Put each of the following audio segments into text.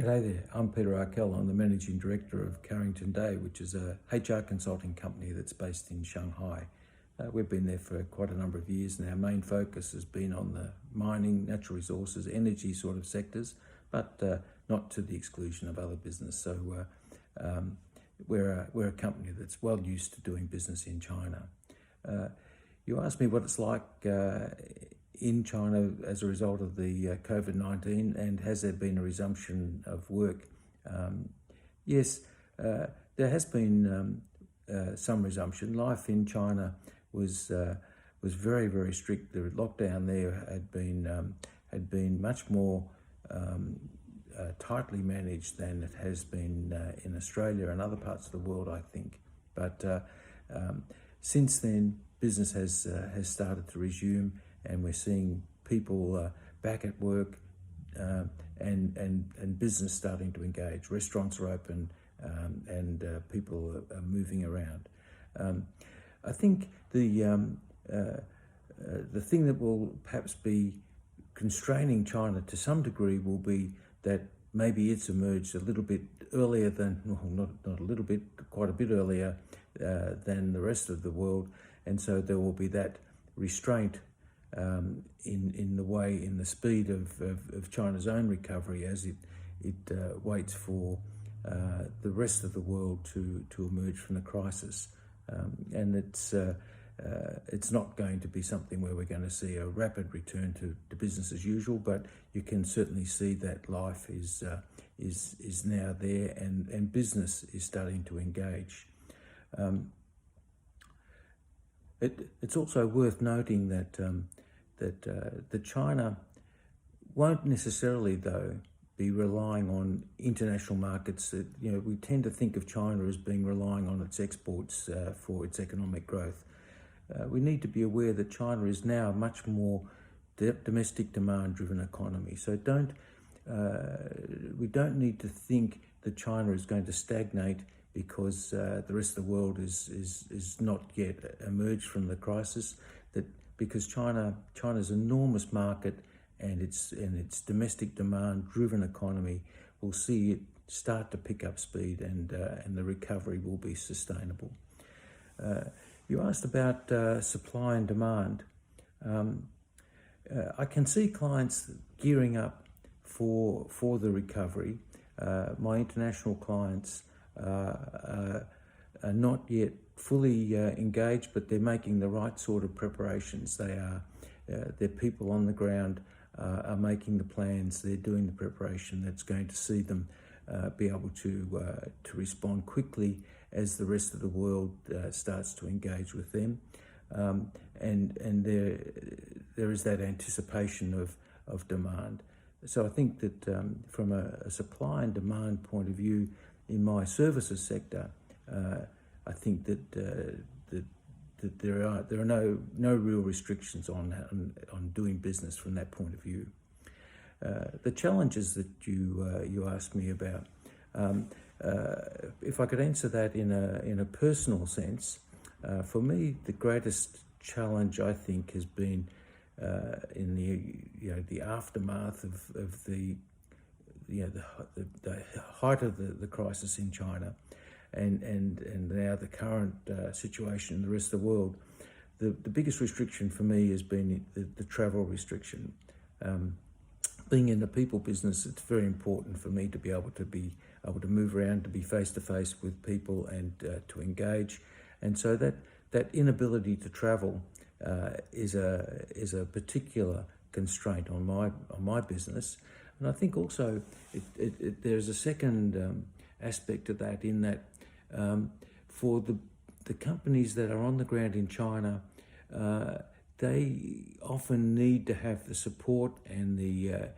G'day there, I'm Peter Arkell. I'm the Managing Director of Carrington, which is a HR consulting company that's based in Shanghai. We've been there for quite a number of years and our main focus has been on the mining, natural resources, energy sort of sectors, but not to the exclusion of other business. So we're a company that's well used to doing business in China. You asked me what it's like in China as a result of the COVID-19 and has there been a resumption of work? Yes, there has been some resumption. Life in China was very, very strict. The lockdown there had been much more tightly managed than it has been in Australia and other parts of the world, I think. But since then, business has started to resume, and we're seeing people back at work and business starting to engage. Restaurants are open and people are moving around. I think the thing that will perhaps be constraining China to some degree will be that maybe it's emerged a little bit earlier than, well, not a little bit, quite a bit earlier than the rest of the world, and so there will be that restraint in the speed of China's own recovery as it waits for the rest of the world to emerge from the crisis. And it's not going to be something where we're going to see a rapid return to business as usual, but you can certainly see that life is now there and business is starting to engage. It's also worth noting that China won't necessarily, though, be relying on international markets. We tend to think of China as being relying on its exports for its economic growth. We need to be aware that China is now a much more domestic demand-driven economy. So we don't need to think that China is going to stagnate because the rest of the world is not yet emerged from the crisis. That because China's enormous market and its domestic demand-driven economy will see it start to pick up speed and the recovery will be sustainable. You asked about supply and demand. I can see clients gearing up for the recovery. My international clients are not yet fully engaged, but they're making the right sort of preparations. Their people on the ground are making the plans. They're doing the preparation that's going to see them be able to respond quickly as the rest of the world starts to engage with them. And there is that anticipation of demand. So I think that from a supply and demand point of view, in my services sector, I think that there are no real restrictions on doing business from that point of view. The challenges that you asked me about, if I could answer that in a personal sense, for me the greatest challenge I think has been in the aftermath of the height of the crisis in China, and now the current situation in the rest of the world. The biggest restriction for me has been the travel restriction. Being in the people business, it's very important for me to be able to move around, to be face to face with people and to engage, and so that inability to travel is a particular constraint on my business. And I think also there's a second aspect to that, in that for the companies that are on the ground in China, they often need to have the support and the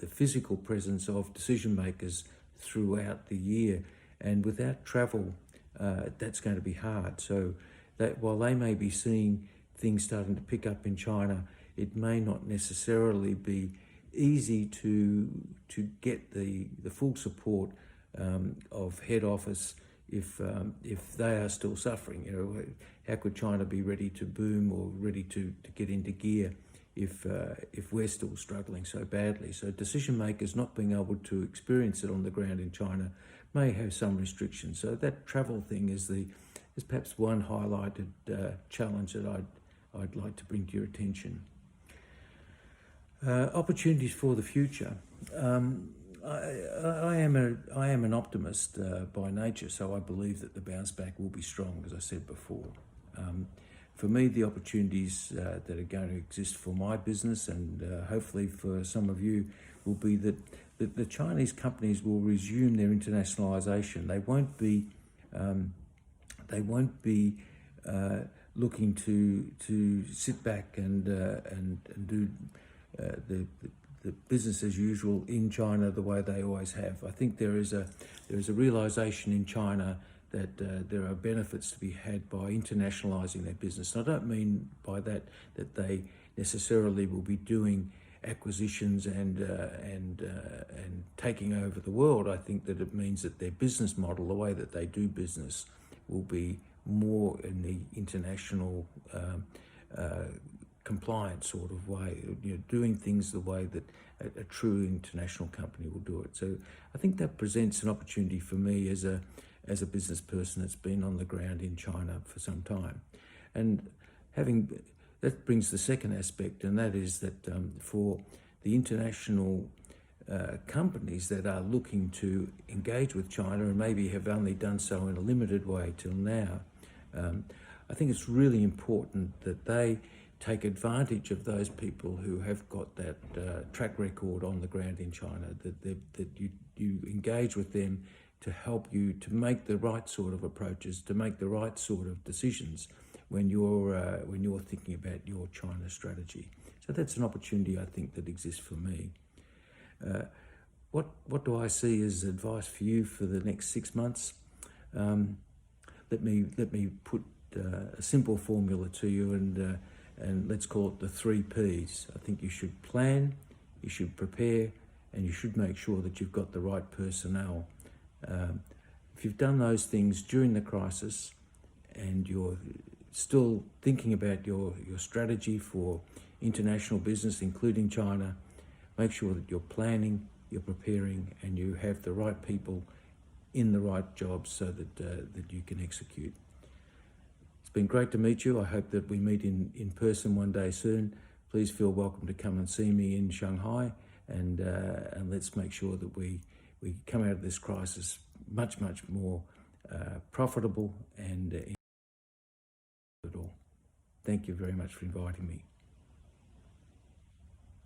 physical presence of decision makers throughout the year, and without travel, that's going to be hard. So that while they may be seeing things starting to pick up in China, it may not necessarily be easy to get the full support of head office if they are still suffering. How could China be ready to boom or ready to get into gear if we're still struggling so badly. So decision makers not being able to experience it on the ground in China may have some restrictions. So that travel thing is perhaps one highlighted challenge that I'd like to bring to your attention. Opportunities for the future. I am an optimist by nature, so I believe that the bounce back will be strong, as I said before. For me, the opportunities that are going to exist for my business, and hopefully for some of you, will be that the Chinese companies will resume their internationalization. They won't be looking to sit back and do the business as usual in China the way they always have. I think there is a realization in China that there are benefits to be had by internationalizing their business. And I don't mean by that they necessarily will be doing acquisitions and taking over the world. I think that it means that their business model, the way that they do business, will be more in the international compliant sort of way, doing things the way that a true international company will do it. So I think that presents an opportunity for me as a business person that's been on the ground in China for some time. And that brings the second aspect, and that is that for the international companies that are looking to engage with China and maybe have only done so in a limited way till now, I think it's really important that they take advantage of those people who have got that track record on the ground in China, that you engage with them to help you to make the right sort of approaches, to make the right sort of decisions when you're thinking about your China strategy. So that's an opportunity I think that exists for me. What do I see as advice for you for the next 6 months? Let me put a simple formula to you, and let's call it the 3 Ps. I think you should plan, you should prepare, and you should make sure that you've got the right personnel. If you've done those things during the crisis and you're still thinking about your strategy for international business, including China, make sure that you're planning, you're preparing, and you have the right people in the right jobs so that you can execute. It's been great to meet you. I hope that we meet in person one day soon. Please feel welcome to come and see me in Shanghai, and let's make sure that we come out of this crisis much more profitable and it all. Thank you very much for inviting me.